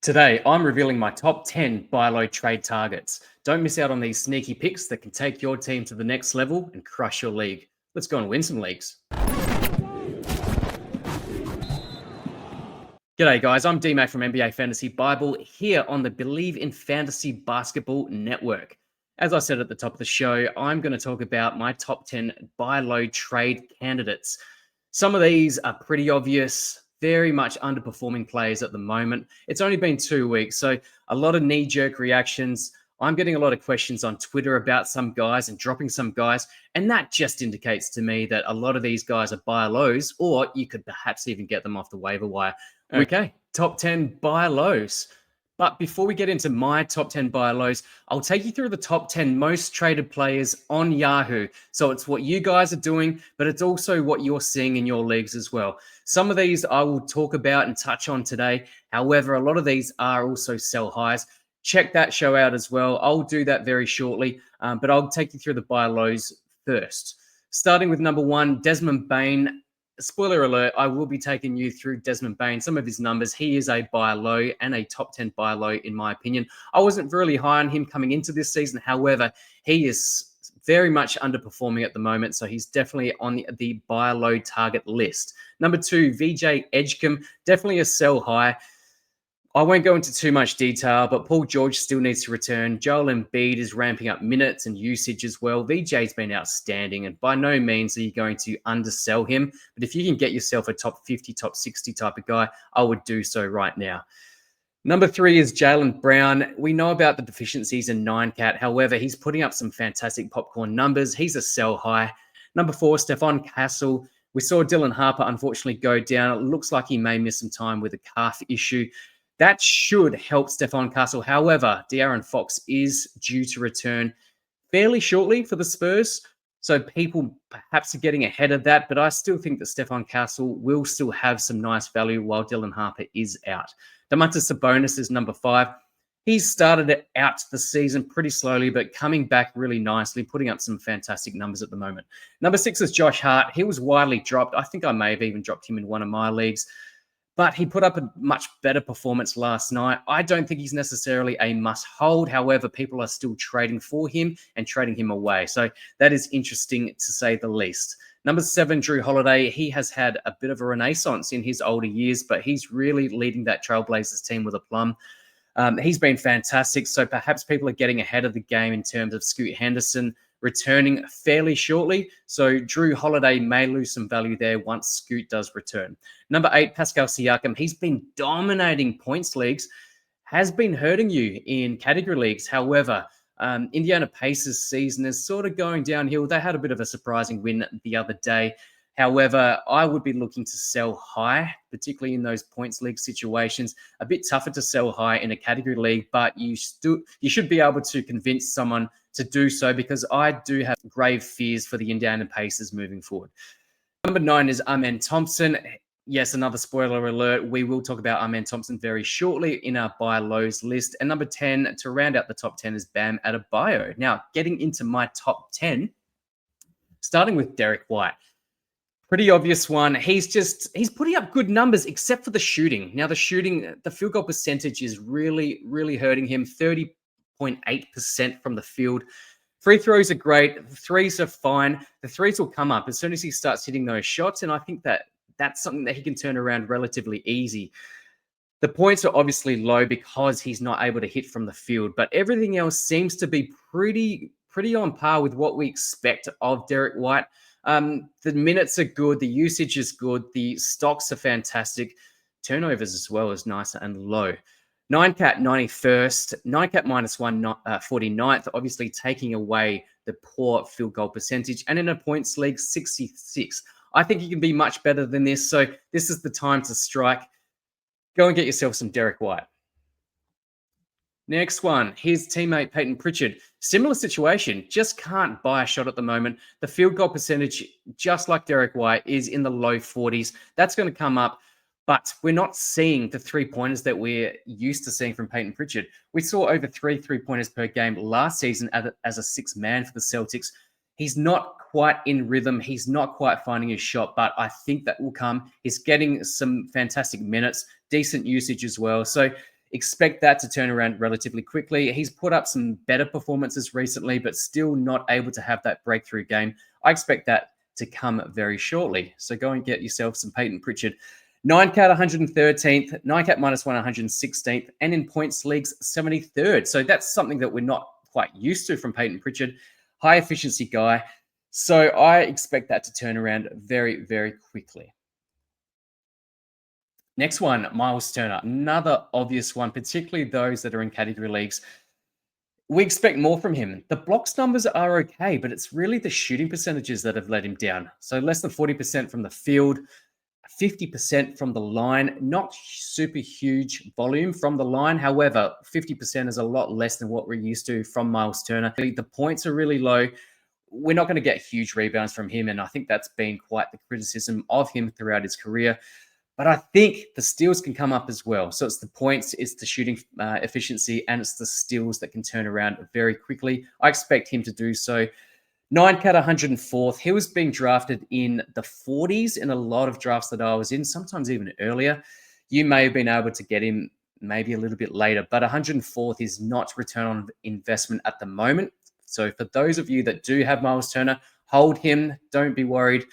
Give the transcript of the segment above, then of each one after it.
Today, I'm revealing my top 10 buy low trade targets. Don't miss out on these sneaky picks that can take your team to the next level and crush your league. Let's go and win some leagues. G'day, guys. I'm D-Mac from NBA Fantasy Bible here on the Believe in Fantasy Basketball Network. As I said at the top of the show, I'm going to talk about my top 10 buy low trade candidates. Some of these are pretty obvious, very much underperforming players at the moment. It's only been 2 weeks, so a lot of knee-jerk reactions. I'm getting a lot of questions on Twitter about some guys and dropping some guys, and that just indicates to me that a lot of these guys are buy lows, or you could perhaps even get them off the waiver wire. Okay, top 10 buy lows. But before we get into my top 10 buy lows, I'll take you through the top 10 most traded players on Yahoo. So it's what you guys are doing, but it's also what you're seeing in your leagues as well. Some of these I will talk about and touch on today. However, a lot of these are also sell highs. Check that show out as well. I'll do that very shortly, but I'll take you through the buy lows first. Starting with number 1, Desmond Bane. Spoiler alert, I will be taking you through Desmond Bane, some of his numbers. He is a buy low and a top 10 buy low, in my opinion. I wasn't really high on him coming into this season. However, he is very much underperforming at the moment, so he's definitely on the buy low target list. Number 2, VJ Edgecombe, definitely a sell high. I won't go into too much detail, but Paul George still needs to return. Joel Embiid is ramping up minutes and usage as well. VJ's been outstanding, and by no means are you going to undersell him. But if you can get yourself a top 50, top 60 type of guy, I would do so right now. Number 3 is Jaylen Brown. We know about the deficiencies in 9-cat. However, he's putting up some fantastic popcorn numbers. He's a sell high. Number 4, Stephon Castle. We saw Dylan Harper unfortunately go down. It looks like he may miss some time with a calf issue. That should help Stephon Castle. However, De'Aaron Fox is due to return fairly shortly for the Spurs. So people perhaps are getting ahead of that, but I still think that Stephon Castle will still have some nice value while Dylan Harper is out. Domantas Sabonis is number 5. He's started out the season pretty slowly, but coming back really nicely, putting up some fantastic numbers at the moment. Number 6 is Josh Hart. He was widely dropped. I think I may have even dropped him in one of my leagues, but he put up a much better performance last night. I don't think he's necessarily a must-hold. However, people are still trading for him and trading him away. So that is interesting to say the least. Number 7, Drew Holiday. He has had a bit of a renaissance in his older years, but he's really leading that Trailblazers team with aplomb. He's been fantastic. So perhaps people are getting ahead of the game in terms of Scoot Henderson returning fairly shortly. So Drew Holiday may lose some value there once Scoot does return. Number 8, Pascal Siakam. He's been dominating points leagues, has been hurting you in category leagues. However, Indiana Pacers season is sort of going downhill. They had a bit of a surprising win the other day. However, I would be looking to sell high, particularly in those points league situations. A bit tougher to sell high in a category league, but you should be able to convince someone to do so, because I do have grave fears for the Indiana Pacers moving forward. Number 9 is Amen Thompson. Yes, another spoiler alert. We will talk about Amen Thompson very shortly in our buy lows list. And number 10, to round out the top 10, is Bam Adebayo. Now, getting into my top 10, starting with Derrick White. Pretty obvious one. He's putting up good numbers except for the shooting. Now, the field goal percentage is really, really hurting him. 30.8% from the field. Free throws are great. The threes are fine. The threes will come up as soon as he starts hitting those shots, and I think that that's something that he can turn around relatively easy. The points are obviously low because he's not able to hit from the field, but everything else seems to be pretty on par with what we expect of Derrick White. The minutes are good. The usage is good. The stocks are fantastic. Turnovers as well is nice and low. 9-cat 91st, 9-cat -1 49th, obviously taking away the poor field goal percentage. And in a points league, 66. I think you can be much better than this. So this is the time to strike. Go and get yourself some Derrick White. Next one, his teammate Payton Pritchard. Similar situation, just can't buy a shot at the moment. The field goal percentage, just like Derrick White, is in the low 40s. That's going to come up, but we're not seeing the three-pointers that we're used to seeing from Payton Pritchard. We saw over 3 three-pointers per game last season as a sixth man for the Celtics. He's not quite in rhythm. He's not quite finding his shot, but I think that will come. He's getting some fantastic minutes, decent usage as well. So Expect that to turn around relatively quickly. He's put up some better performances recently, but still not able to have that breakthrough game. I expect that to come very shortly. So go and get yourself some Payton Pritchard. 9-cat 113th, 9-cat minus 1 116th, and in points leagues 73rd. So that's something that we're not quite used to from Payton Pritchard. High efficiency guy. So I expect that to turn around very, very quickly. Next one, Myles Turner, another obvious one, particularly those that are in category leagues. We expect more from him. The blocks numbers are okay, but it's really the shooting percentages that have let him down. So less than 40% from the field, 50% from the line, not super huge volume from the line. However, 50% is a lot less than what we're used to from Myles Turner. The points are really low. We're not going to get huge rebounds from him, and I think that's been quite the criticism of him throughout his career. But I think the steals can come up as well. So it's the points, it's the shooting efficiency, and it's the steals that can turn around very quickly. I expect him to do so. 9-cat 104th. He was being drafted in the 40s in a lot of drafts that I was in, sometimes even earlier. You may have been able to get him maybe a little bit later, but 104th is not return on investment at the moment. So for those of you that do have Myles Turner, hold him. Don't be worried.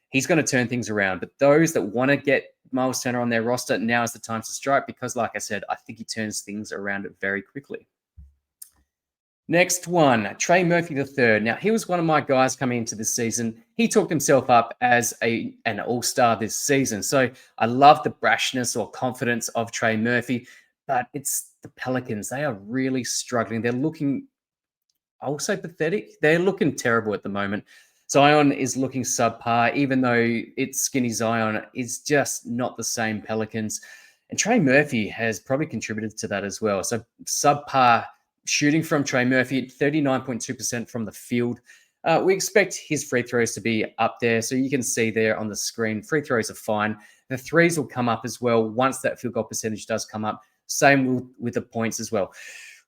He's going to turn things around. But those that want to get Myles Turner on their roster, now is the time to strike because, like I said, I think he turns things around very quickly. Next one, Trey Murphy III. Now, he was one of my guys coming into this season. He talked himself up as an all-star this season. So I love the brashness or confidence of Trey Murphy, but it's the Pelicans. They are really struggling. They're looking, I'll say, pathetic. They're looking terrible at the moment. Zion is looking subpar, even though it's skinny Zion is just not the same Pelicans. And Trey Murphy has probably contributed to that as well. So subpar shooting from Trey Murphy, 39.2% from the field. We expect his free throws to be up there. So you can see there on the screen, free throws are fine. The threes will come up as well once that field goal percentage does come up. Same with the points as well.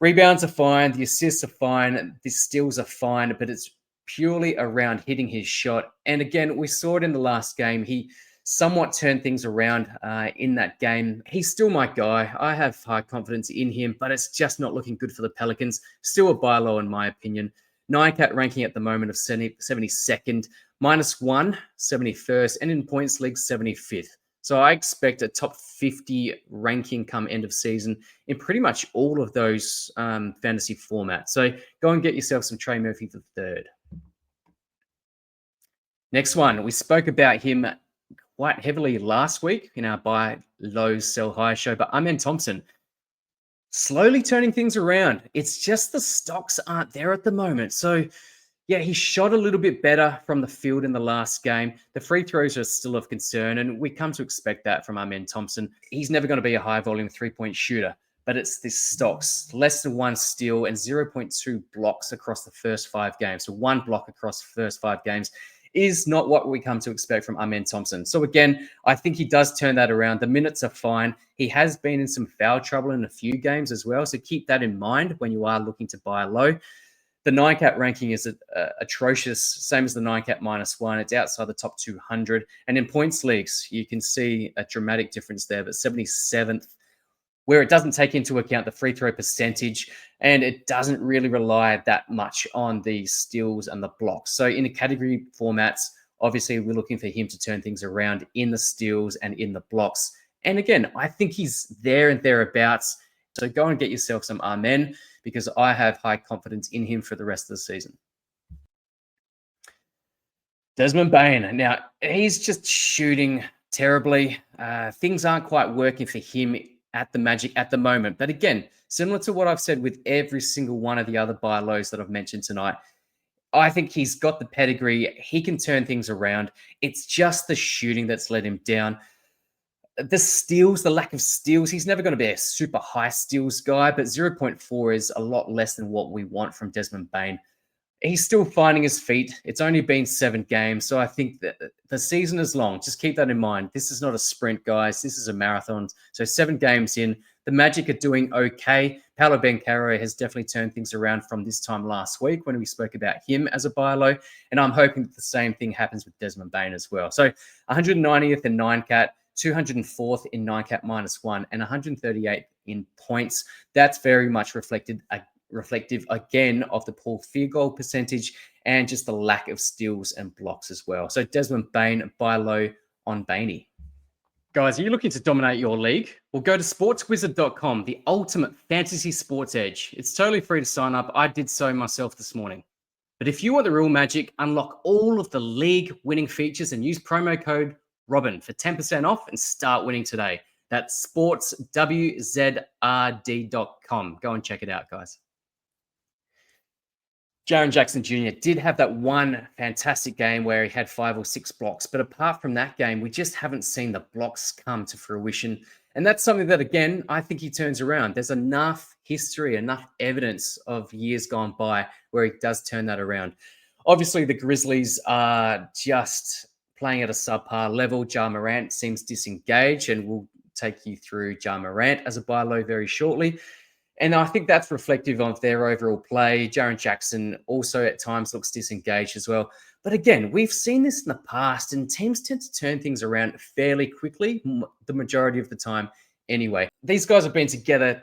Rebounds are fine. The assists are fine. The steals are fine, but it's purely around hitting his shot. And again, we saw it in the last game. He somewhat turned things around in that game. He's still my guy. I have high confidence in him, but it's just not looking good for the Pelicans. Still a buy low in my opinion. 9-cat ranking at the moment of 72nd, minus 1, 71st, and in points league 75th. So I expect a top 50 ranking come end of season in pretty much all of those fantasy formats. So go and get yourself some Trey Murphy III. Next one, we spoke about him quite heavily last week in our buy low, sell high show, but Thompson slowly turning things around. It's just the stocks aren't there at the moment. So yeah, he shot a little bit better from the field in the last game. The free throws are still of concern, and we come to expect that from Thompson. He's never going to be a high volume three-point shooter, but it's this stocks, less than 1 steal and 0.2 blocks across the first 5 games. So 1 block across the first 5 games is not what we come to expect from Thompson. So again, I think he does turn that around. The minutes are fine. He has been in some foul trouble in a few games as well. So keep that in mind when you are looking to buy low. The 9-cat ranking is atrocious, same as the 9-cat minus 1. It's outside the top 200. And in points leagues, you can see a dramatic difference there, but 77th, where it doesn't take into account the free throw percentage, and it doesn't really rely that much on the steals and the blocks. So in the category formats, obviously we're looking for him to turn things around in the steals and in the blocks. And again, I think he's there and thereabouts. So go and get yourself some amen, because I have high confidence in him for the rest of the season. Desmond Bane. Now, he's just shooting terribly. Things aren't quite working for him at the Magic at the moment. But again, similar to what I've said with every single one of the other buy lows that I've mentioned tonight, I think he's got the pedigree. He can turn things around. It's just the shooting that's let him down. The steals, the lack of steals, he's never going to be a super high steals guy, but 0.4 is a lot less than what we want from Desmond Bane. He's still finding his feet. It's only been 7 games, so I think that the season is long. Just keep that in mind. This is not a sprint, guys. This is a marathon. So 7 games in. The Magic are doing okay. Paolo Banchero has definitely turned things around from this time last week when we spoke about him as a buy low, and I'm hoping that the same thing happens with Desmond Bane as well. So 190th in 9-cat, 204th in 9-cat minus 1, and 138th in points. That's very much reflective again of the poor field goal percentage and just the lack of steals and blocks as well. So Desmond Bane, buy low on Baney. Guys, are you looking to dominate your league? Well, go to sportswizard.com, the ultimate fantasy sports edge. It's totally free to sign up. I did so myself this morning. But if you want the real magic, unlock all of the league winning features and use promo code Robin for 10% off and start winning today. That's sportswzrd.com. Go and check it out, guys. Jaren Jackson Jr. did have that one fantastic game where he had 5 or 6 blocks. But apart from that game, we just haven't seen the blocks come to fruition. And that's something that, again, I think he turns around. There's enough history, enough evidence of years gone by where he does turn that around. Obviously, the Grizzlies are just playing at a subpar level. Ja Morant seems disengaged, and we'll take you through Ja Morant as a buy low very shortly. And I think that's reflective of their overall play. Jaren Jackson also at times looks disengaged as well. But again, we've seen this in the past, and teams tend to turn things around fairly quickly, the majority of the time anyway. These guys have been together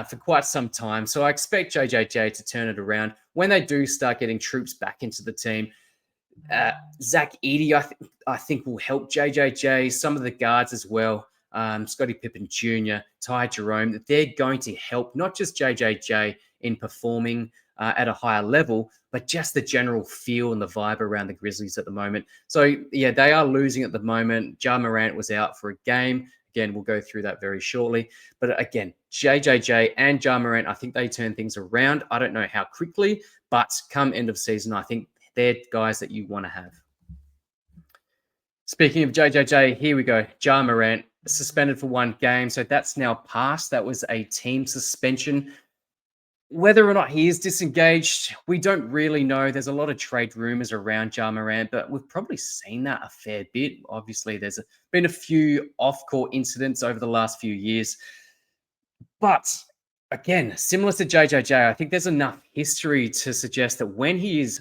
for quite some time, so I expect JJJ to turn it around. When they do start getting troops back into the team, Zach Edey, I think will help JJJ, some of the guards as well. Scottie Pippen Jr., Ty Jerome, that they're going to help not just JJJ in performing at a higher level, but just the general feel and the vibe around the Grizzlies at the moment. So, yeah, they are losing at the moment. Ja Morant was out for a game. Again, we'll go through that very shortly. But again, JJJ and Ja Morant, I think they turn things around. I don't know how quickly, but come end of season, I think they're guys that you want to have. Speaking of JJJ, here we go. Ja Morant suspended for 1 game, so that's now passed. That was a team suspension. Whether or not he is disengaged, we don't really know. There's a lot of trade rumors around Ja Morant, but we've probably seen that a fair bit. Obviously, there's been a few off-court incidents over the last few years. But again, similar to JJJ, I think there's enough history to suggest that when he is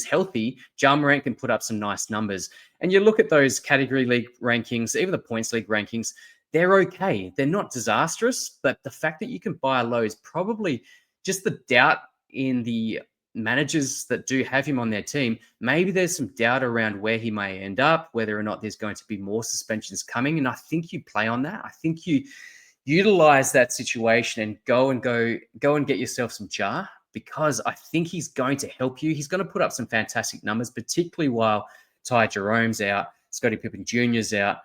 healthy, Ja Morant can put up some nice numbers. And you look at those category league rankings, even the points league rankings, they're okay. They're not disastrous, but the fact that you can buy low is probably just the doubt in the managers that do have him on their team. Maybe there's some doubt around where he may end up, whether or not there's going to be more suspensions coming. And I think you play on that. I think you utilize that situation and go and get yourself some Ja, because I think he's going to help you. He's going to put up some fantastic numbers, particularly while Ty Jerome's out, Scottie Pippen Jr.'s out.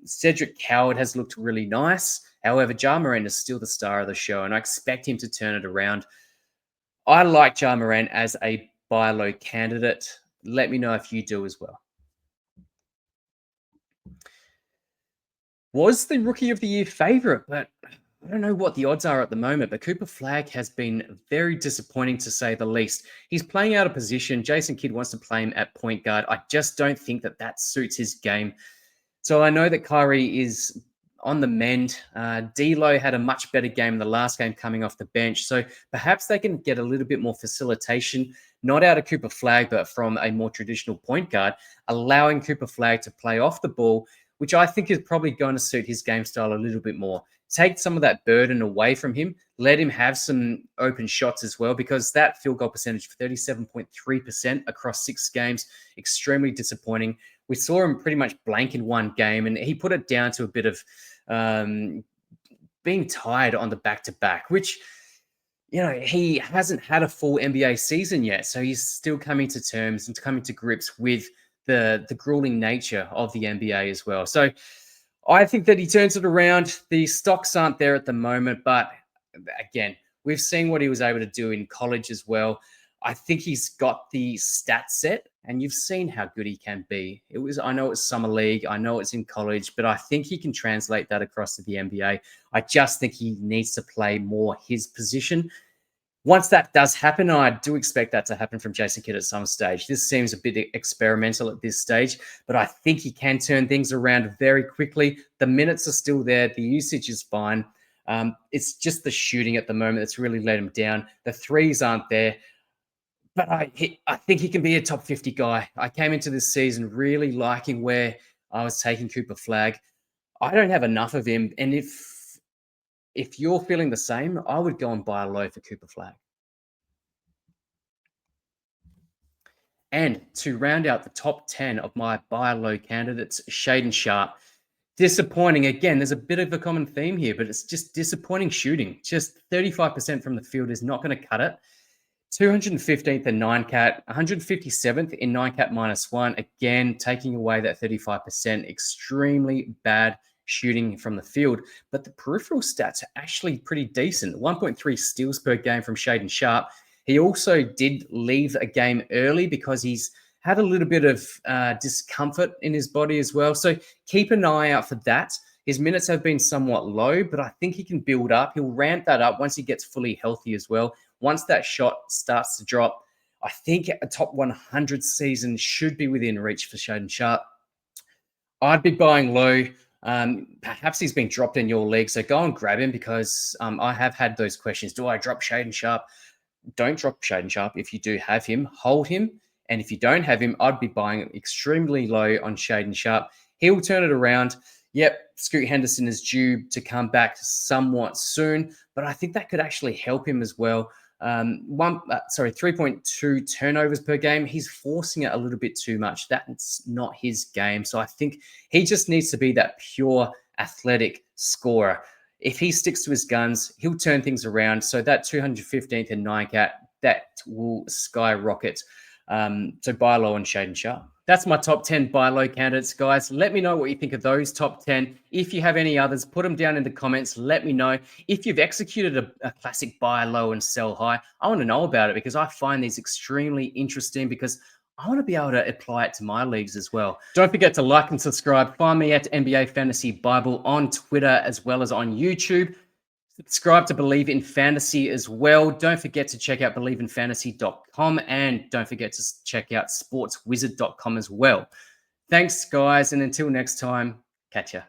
Cedric Howard has looked really nice. However, Ja Morant is still the star of the show, and I expect him to turn it around. I like Ja Morant as a buy low candidate. Let me know if you do as well. Was the Rookie of the Year favorite, but I don't know what the odds are at the moment, but Cooper Flagg has been very disappointing to say the least. He's playing out of position. Jason Kidd wants to play him at point guard. I just don't think that suits his game. So I know that Kyrie is on the mend. D'Lo had a much better game in the last game coming off the bench. So perhaps they can get a little bit more facilitation, not out of Cooper Flagg, but from a more traditional point guard, allowing Cooper Flagg to play off the ball, which I think is probably going to suit his game style a little bit more. Take some of that burden away from him. Let him have some open shots as well, because that field goal percentage of 37.3% across 6 games, extremely disappointing. We saw him pretty much blank in 1 game, and he put it down to a bit of being tired on the back-to-back, which, you know, he hasn't had a full NBA season yet. So he's still coming to terms and coming to grips with the grueling nature of the NBA as well. So I think that he turns it around. The stocks aren't there at the moment, but again, we've seen what he was able to do in college as well. I think he's got the stat set, and you've seen how good he can be. I know it's summer league, I know it's in college, but I think he can translate that across to the NBA. I just think he needs to play more his position. Once that does happen, I do expect that to happen from Jason Kidd at some stage. This seems a bit experimental at this stage, but I think he can turn things around very quickly. The minutes are still there. The usage is fine. It's just the shooting at the moment that's really let him down. The threes aren't there. But I think he can be a top 50 guy. I came into this season really liking where I was taking Cooper Flagg. I don't have enough of him. And if if you're feeling the same, I would go and buy low for Cooper Flagg. And to round out the top 10 of my buy low candidates, Shaedon Sharpe. Disappointing. Again, there's a bit of a common theme here, but it's just disappointing shooting. Just 35% from the field is not going to cut it. 215th in 9-cat, 157th in 9-cat -1. Again, taking away that 35%. Extremely bad shooting from the field. But the peripheral stats are actually pretty decent. 1.3 steals per game from Shaedon Sharpe. He also did leave a game early because he's had a little bit of discomfort in his body as well. So keep an eye out for that. His minutes have been somewhat low, but I think he can build up. He'll ramp that up once he gets fully healthy as well. Once that shot starts to drop, I think a top 100 season should be within reach for Shaedon Sharpe. I'd be buying low. Perhaps he's been dropped in your league, so go and grab him because I have had those questions. Do I drop Shaedon Sharpe? Don't drop Shaedon Sharpe. If you do have him, hold him. And if you don't have him, I'd be buying extremely low on Shaedon Sharpe. He'll turn it around. Yep, Scoot Henderson is due to come back somewhat soon, but I think that could actually help him as well. 3.2 turnovers per game. He's forcing it a little bit too much. That's not his game. So I think he just needs to be that pure athletic scorer. If he sticks to his guns, he'll turn things around. So that 215th in 9-cat, that will skyrocket. So buy low on Shaedon Sharpe. That's my top 10 buy low candidates, guys. Let me know what you think of those top 10. If you have any others, put them down in the comments. Let me know. If you've executed a classic buy low and sell high, I want to know about it because I find these extremely interesting because I want to be able to apply it to my leagues as well. Don't forget to like and subscribe. Find me at NBA Fantasy Bible on Twitter as well as on YouTube. Subscribe to Believe in Fantasy as well. Don't forget to check out believeinfantasy.com and don't forget to check out sportswizard.com as well. Thanks, guys, and until next time, catch ya.